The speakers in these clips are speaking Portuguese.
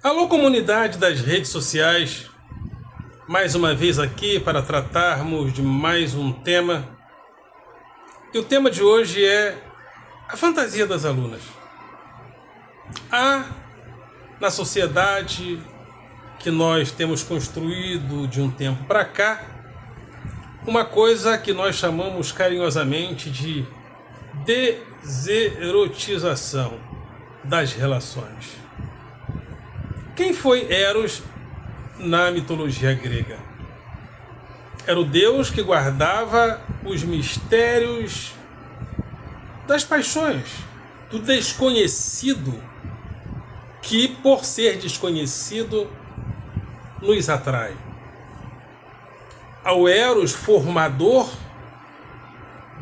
Alô, comunidade das redes sociais, mais uma vez aqui para tratarmos de mais um tema. E o tema de hoje é a fantasia das alunas. Há na sociedade que nós temos construído de um tempo para cá uma coisa que nós chamamos carinhosamente de deserotização das relações. Quem foi Eros na mitologia grega? Era o deus que guardava os mistérios das paixões, do desconhecido, que por ser desconhecido nos atrai. Ao Eros, formador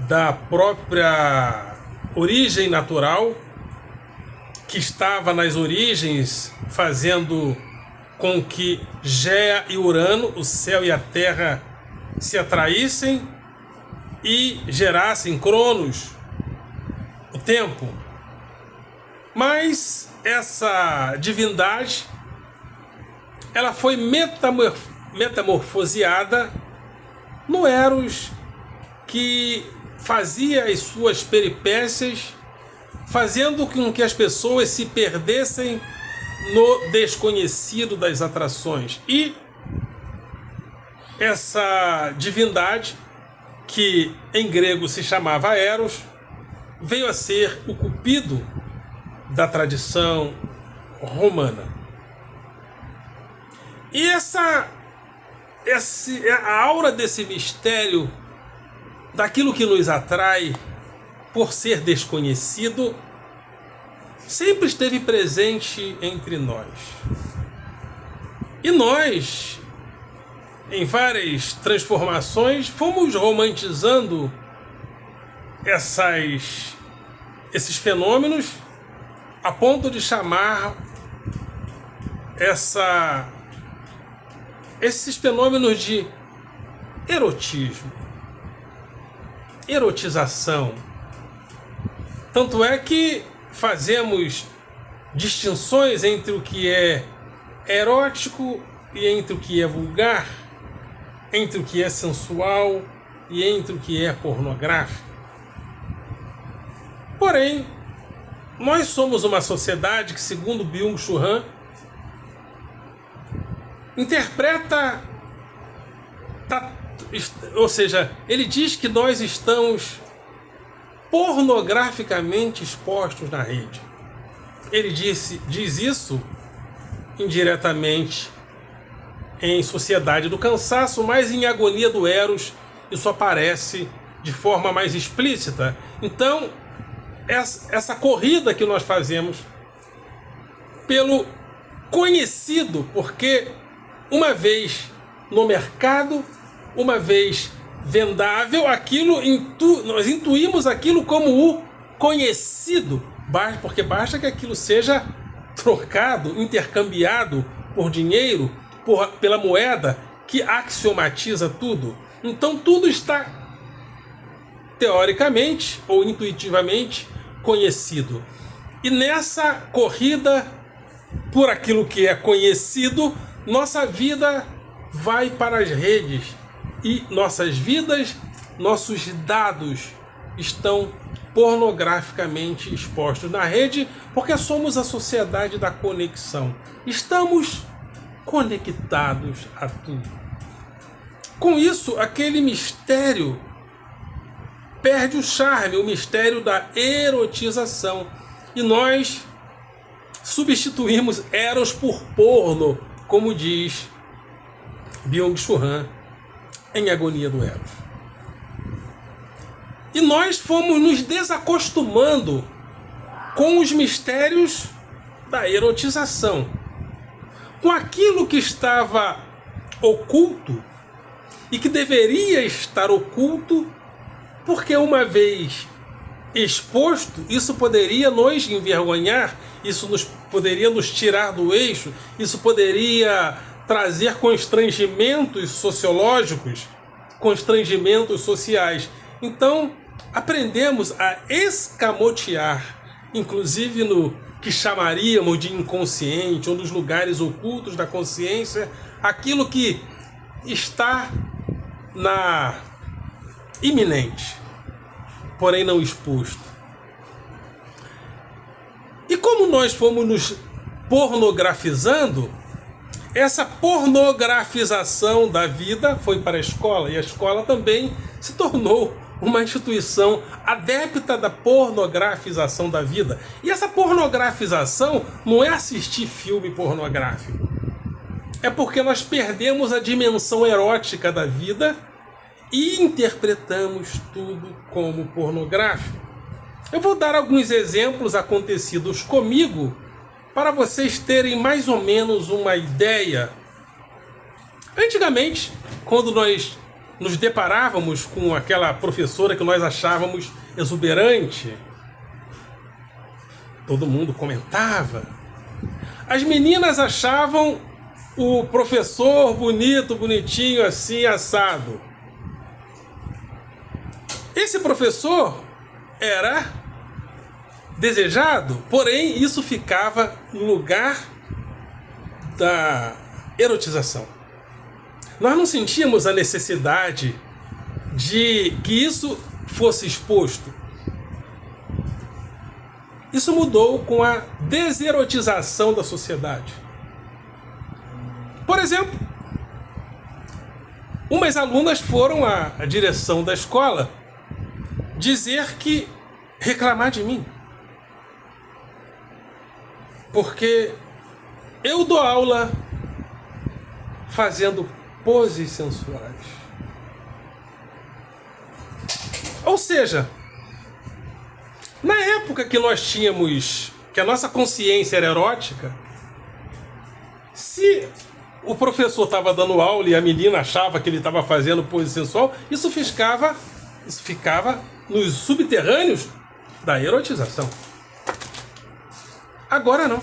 da própria origem natural, que estava nas origens fazendo com que Géa e Urano, o céu e a terra, se atraíssem e gerassem Cronos, o tempo. Mas essa divindade, ela foi metamorfoseada no Eros, que fazia as suas peripécias, fazendo com que as pessoas se perdessem no desconhecido das atrações. E essa divindade, que em grego se chamava Eros, veio a ser o Cupido da tradição romana. E a aura desse mistério, daquilo que nos atrai por ser desconhecido, sempre esteve presente entre nós. E nós, em várias transformações, fomos romantizando esses fenômenos a ponto de chamar esses fenômenos de erotismo, erotização. Tanto é que fazemos distinções entre o que é erótico e entre o que é vulgar, entre o que é sensual e entre o que é pornográfico. Porém, nós somos uma sociedade que, segundo Byung-Chul Han, interpreta, ou seja, ele diz que nós estamos pornograficamente expostos na rede. Ele diz isso indiretamente em Sociedade do Cansaço, mas em Agonia do Eros isso aparece de forma mais explícita. Então, essa corrida que nós fazemos pelo conhecido, porque uma vez no mercado, uma vez vendável, nós intuímos aquilo como o conhecido, porque basta que aquilo seja trocado, intercambiado por dinheiro, pela moeda que axiomatiza tudo. Então tudo está teoricamente ou intuitivamente conhecido. E nessa corrida por aquilo que é conhecido, nossa vida vai para as redes. E nossas vidas, nossos dados estão pornograficamente expostos na rede, porque somos a sociedade da conexão. Estamos conectados a tudo. Com isso, aquele mistério perde o charme, o mistério da erotização. E nós substituímos Eros por porno, como diz Byung-Chul Han em Agonia do Eros. E nós fomos nos desacostumando com os mistérios da erotização, com aquilo que estava oculto e que deveria estar oculto, porque uma vez exposto, isso poderia nos envergonhar, isso poderia nos tirar do eixo, isso poderia trazer constrangimentos sociológicos, constrangimentos sociais. Então, aprendemos a escamotear, inclusive no que chamaríamos de inconsciente, ou dos lugares ocultos da consciência, aquilo que está na iminente, porém não exposto. E como nós fomos nos pornografizando, essa pornografização da vida foi para a escola, e a escola também se tornou uma instituição adepta da pornografização da vida. E essa pornografização não é assistir filme pornográfico. É porque nós perdemos a dimensão erótica da vida e interpretamos tudo como pornográfico. Eu vou dar alguns exemplos acontecidos comigo para vocês terem mais ou menos uma ideia. Antigamente, quando nós nos deparávamos com aquela professora que nós achávamos exuberante, todo mundo comentava. As meninas achavam o professor bonito, bonitinho, assim, assado. Esse professor era desejado, porém isso ficava no lugar da erotização. Nós não sentíamos a necessidade de que isso fosse exposto. Isso mudou com a deserotização da sociedade. Por exemplo, umas alunas foram à direção da escola dizer que reclamar de mim. Porque eu dou aula fazendo poses sensuais. Ou seja, na época que nós tínhamos, que a nossa consciência era erótica, se o professor estava dando aula e a menina achava que ele estava fazendo pose sensual, isso ficava nos subterrâneos da erotização. Agora não.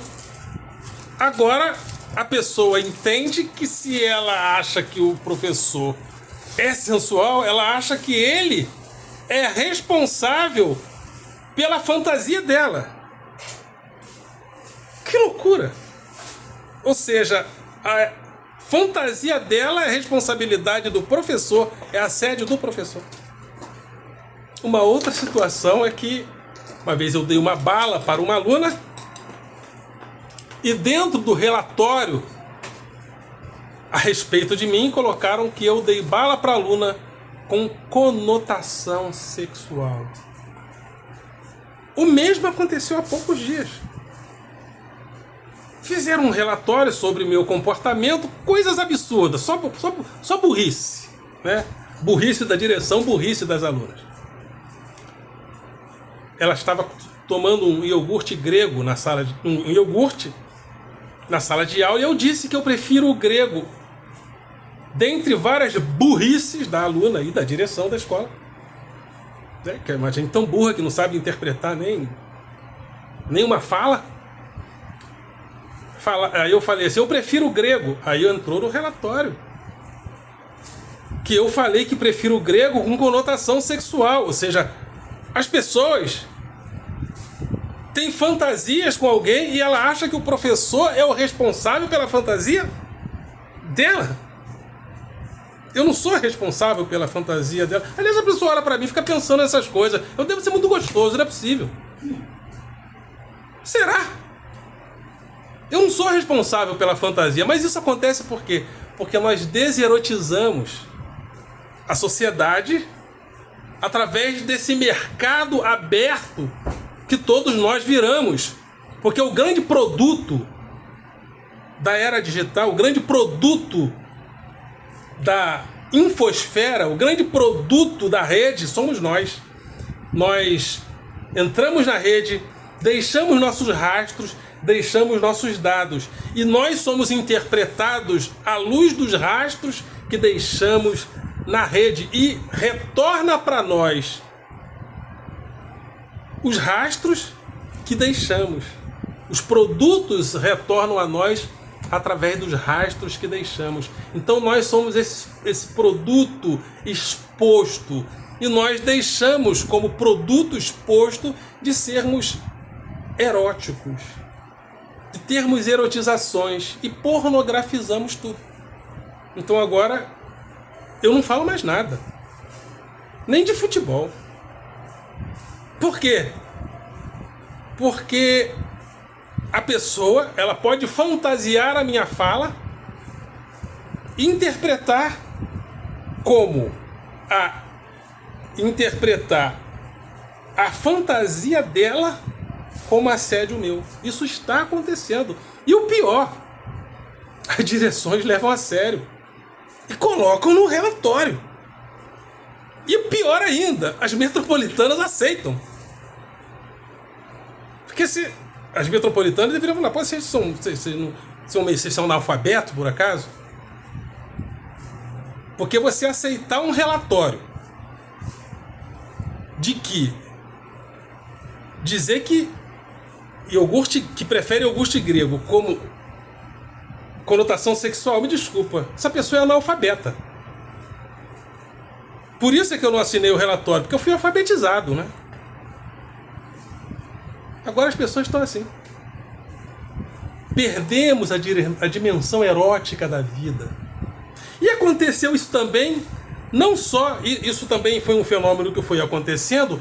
Agora a pessoa entende que se ela acha que o professor é sensual, ela acha que ele é responsável pela fantasia dela. Que loucura! Ou seja, a fantasia dela é responsabilidade do professor, é assédio do professor. Uma outra situação é que uma vez eu dei uma bala para uma aluna e dentro do relatório a respeito de mim colocaram que eu dei bala para a aluna com conotação sexual. O mesmo aconteceu há poucos dias. Fizeram um relatório sobre meu comportamento, coisas absurdas, só burrice, né? Burrice da direção, burrice das alunas. Ela estava tomando um iogurte grego na sala de aula e eu disse que eu prefiro o grego, dentre várias burrices da aluna e da direção da escola. Que é uma gente tão burra que não sabe interpretar nem uma fala. Aí eu falei assim, eu prefiro o grego. Aí entrou no relatório que eu falei que prefiro o grego com conotação sexual. Ou seja, as pessoas têm fantasias com alguém e ela acha que o professor é o responsável pela fantasia dela. Eu não sou responsável pela fantasia dela. Aliás, a pessoa olha pra mim e fica pensando nessas coisas. Eu devo ser muito gostoso, não é possível. Será? Eu não sou responsável pela fantasia, mas isso acontece por quê? Porque nós deserotizamos a sociedade através desse mercado aberto que todos nós viramos. Porque o grande produto da era digital, o grande produto da infosfera, o grande produto da rede somos nós. Nós entramos na rede, deixamos nossos rastros, deixamos nossos dados e nós somos interpretados à luz dos rastros que deixamos na rede e retorna para nós os rastros que deixamos. Os produtos retornam a nós através dos rastros que deixamos. Então nós somos esse produto exposto e nós deixamos como produto exposto de sermos eróticos. de termos erotizações e pornografizamos tudo. Então agora eu não falo mais nada, nem de futebol. Por quê? Porque a pessoa, ela pode fantasiar a minha fala, interpretar a fantasia dela como assédio meu. Isso está acontecendo. E o pior, as direções levam a sério e colocam no relatório. E o pior ainda, as metropolitanas aceitam. Porque se as metropolitanas deveriam falar, pô, vocês são analfabetos, por acaso? Porque você aceitar um relatório de que dizer que prefere iogurte grego como conotação sexual, me desculpa, essa pessoa é analfabeta. Por isso é que eu não assinei o relatório, porque eu fui alfabetizado, né? Agora as pessoas estão assim. Perdemos a dimensão erótica da vida. E aconteceu isso também, não só, isso também foi um fenômeno que foi acontecendo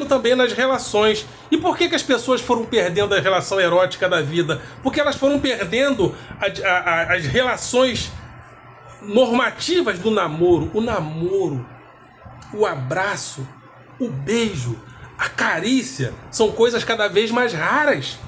também nas relações. E por que as pessoas foram perdendo a relação erótica da vida? Porque elas foram perdendo as relações normativas do namoro. O namoro, o abraço, o beijo, a carícia são coisas cada vez mais raras.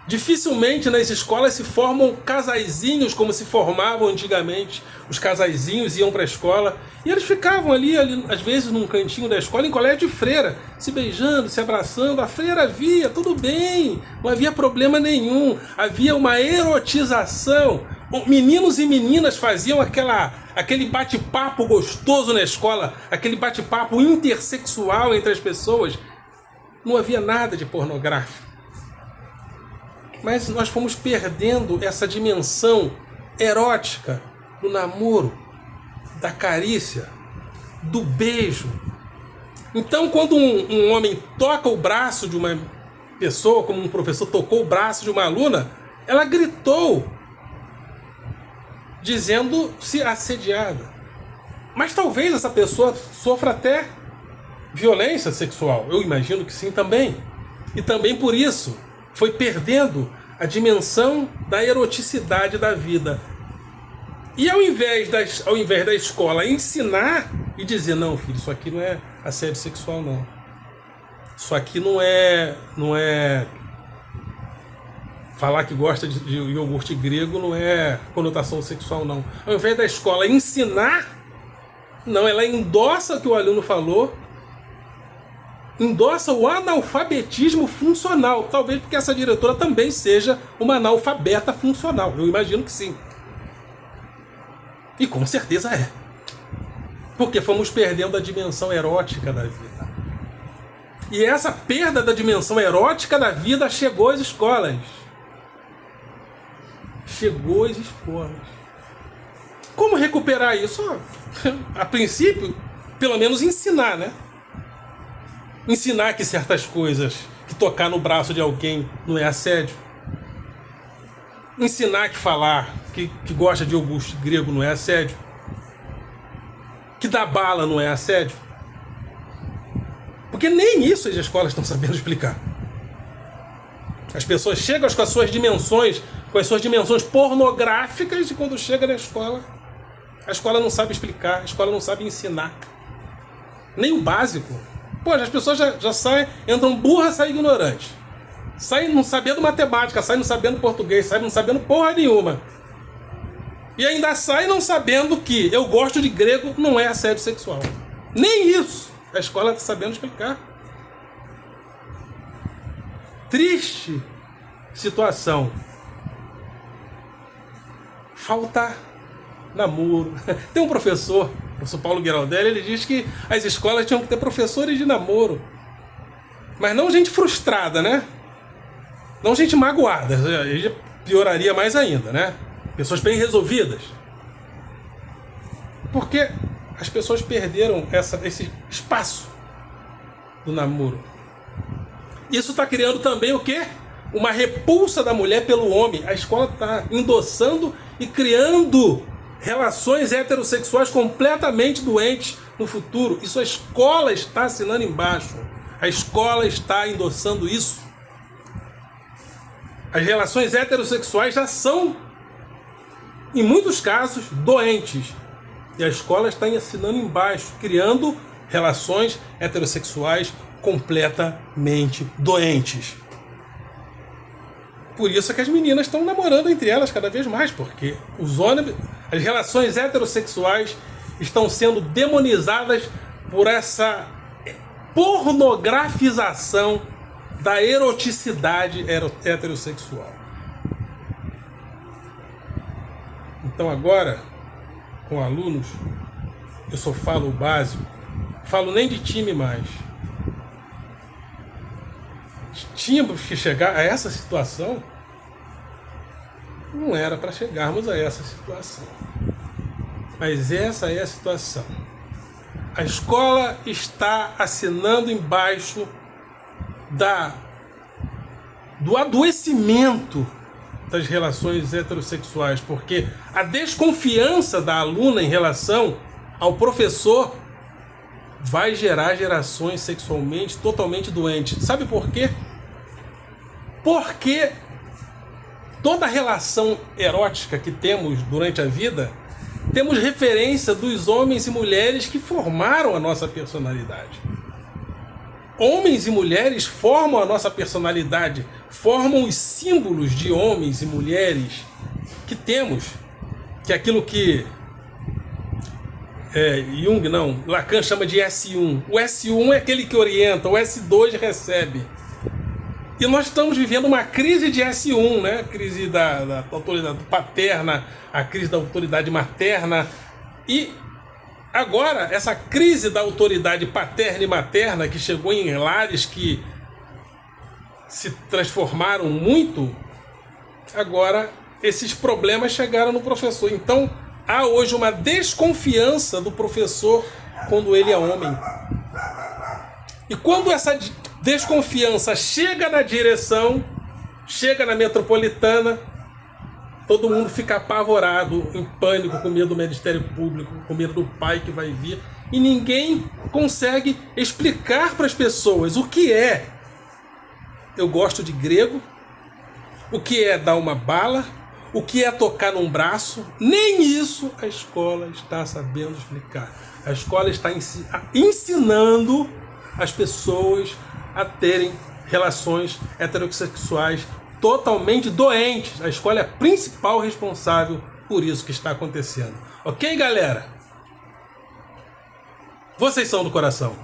Dificilmente nas escolas se formam casaizinhos como se formavam antigamente. Os casaizinhos iam para a escola e eles ficavam ali, às vezes, num cantinho da escola, em colégio de freira, se beijando, se abraçando. A freira via, tudo bem, não havia problema nenhum. Havia uma erotização. Meninos e meninas faziam aquele bate-papo gostoso na escola, aquele bate-papo intersexual entre as pessoas. Não havia nada de pornográfico. Mas nós fomos perdendo essa dimensão erótica do namoro, da carícia, do beijo. Então, quando um homem toca o braço de uma pessoa, como um professor tocou o braço de uma aluna, ela gritou, dizendo-se assediada. Mas talvez essa pessoa sofra até violência sexual. Eu imagino que sim também. E também por isso foi perdendo a dimensão da eroticidade da vida. E ao invés da escola ensinar e dizer, não, filho, isso aqui não é assédio sexual, não. Isso aqui não é falar que gosta de iogurte grego, não é conotação sexual, não. Ao invés da escola ensinar, não, ela endossa o que o aluno falou, endossa o analfabetismo funcional. Talvez porque essa diretora também seja uma analfabeta funcional. Eu imagino que sim. E com certeza é. Porque fomos perdendo a dimensão erótica da vida. E essa perda da dimensão erótica da vida chegou às escolas. Chegou às escolas. Como recuperar isso? A princípio, pelo menos ensinar, né? Ensinar que certas coisas, que tocar no braço de alguém não é assédio. Ensinar que falar que gosta de iogurte grego não é assédio. Que dar bala não é assédio. Porque nem isso as escolas estão sabendo explicar. As pessoas chegam com as suas dimensões pornográficas, e quando chega na escola, a escola não sabe explicar, a escola não sabe ensinar. Nem o básico. Pô, as pessoas já saem, entram burra, saem ignorantes. Saem não sabendo matemática, saem não sabendo português, saem não sabendo porra nenhuma. E ainda saem não sabendo que eu gosto de grego não é assédio sexual. Nem isso a escola está sabendo explicar. Triste situação. Falta namoro. Tem um professor, o professor Paulo Guiraldelli, ele diz que as escolas tinham que ter professores de namoro. Mas não gente frustrada, né? Não gente magoada. Aí pioraria mais ainda, né? Pessoas bem resolvidas. Porque as pessoas perderam esse espaço do namoro. Isso está criando também o quê? uma repulsa da mulher pelo homem. A escola está endossando e criando relações heterossexuais completamente doentes no futuro. Isso a escola está assinando embaixo. A escola está endossando isso. As relações heterossexuais já são, em muitos casos, doentes. E a escola está assinando embaixo, criando relações heterossexuais completamente doentes. Por isso é que as meninas estão namorando entre elas cada vez mais, porque as relações heterossexuais estão sendo demonizadas por essa pornografização da eroticidade heterossexual. Então agora, com alunos, eu só falo o básico, falo nem de time mais. Tínhamos que chegar a essa situação? Não era para chegarmos a essa situação. Mas essa é a situação. A escola está assinando embaixo do adoecimento das relações heterossexuais, porque a desconfiança da aluna em relação ao professor vai gerar gerações sexualmente totalmente doentes. Sabe por quê? Porque toda relação erótica que temos durante a vida, temos referência dos homens e mulheres que formaram a nossa personalidade. Homens e mulheres formam a nossa personalidade, formam os símbolos de homens e mulheres que temos, que é aquilo que Lacan chama de S1. O S1 é aquele que orienta, o S2 recebe. E nós estamos vivendo uma crise de S1, né? A crise da autoridade paterna, a crise da autoridade materna. E agora, essa crise da autoridade paterna e materna, que chegou em lares que se transformaram muito, agora esses problemas chegaram no professor. Então, há hoje uma desconfiança do professor quando ele é homem. E quando essa desconfiança chega na direção, chega na metropolitana, todo mundo fica apavorado, em pânico, com medo do Ministério Público, com medo do pai que vai vir, e ninguém consegue explicar para as pessoas o que é eu gosto de grego, o que é dar uma bala, o que é tocar num braço. Nem isso a escola está sabendo explicar. A escola está ensinando as pessoas a terem relações heterossexuais totalmente doentes. A escola é a principal responsável por isso que está acontecendo. Ok, galera? Vocês são do coração.